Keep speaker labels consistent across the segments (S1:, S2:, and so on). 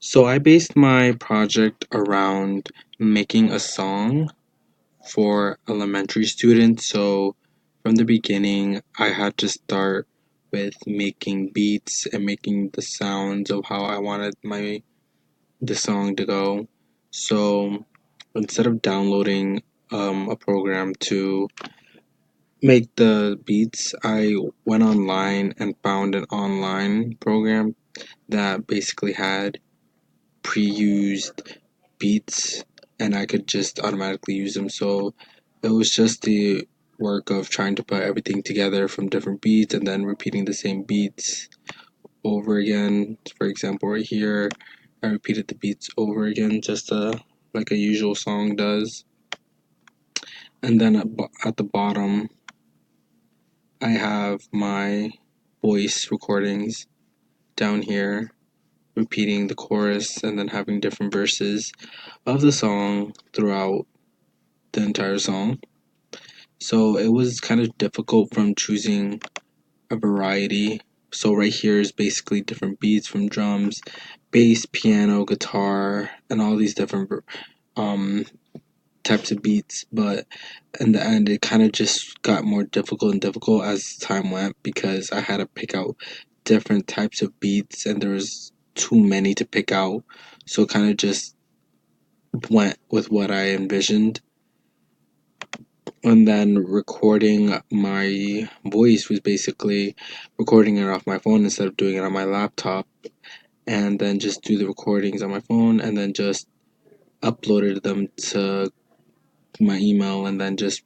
S1: So I based my project around making a song for elementary students. So from the beginning, I had to start with making beats and making the sounds of how I wanted my the song to go. So instead of downloading a program to make the beats, I went online and found an online program that basically had pre-used beats and I could just automatically use them. So it was just the work of trying to put everything together from different beats and then repeating the same beats over again. For example, right here, I repeated the beats over again just like a usual song does. And then at the bottom, I have my voice recordings down here repeating the chorus and then having different verses of the song throughout the entire song. So it was kind of difficult from choosing a variety. So right here is basically different beats from drums, bass, piano, guitar, and all these different um types of beats. But in the end, it kind of just got more difficult and difficult as time went because I had to pick out different types of beats, and there was too many to pick out. So it kind of just went with what I envisioned. And then recording my voice was basically recording it off my phone instead of doing it on my laptop, and then just do the recordings on my phone and then just uploaded them to my email and then just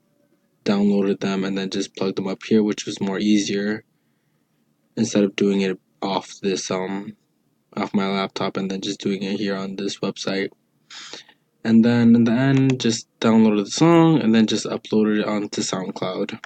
S1: downloaded them and then just plugged them up here, which was more easier instead of doing it off my laptop and then just doing it here on this website. And then in the end, just downloaded the song and then just uploaded it onto SoundCloud.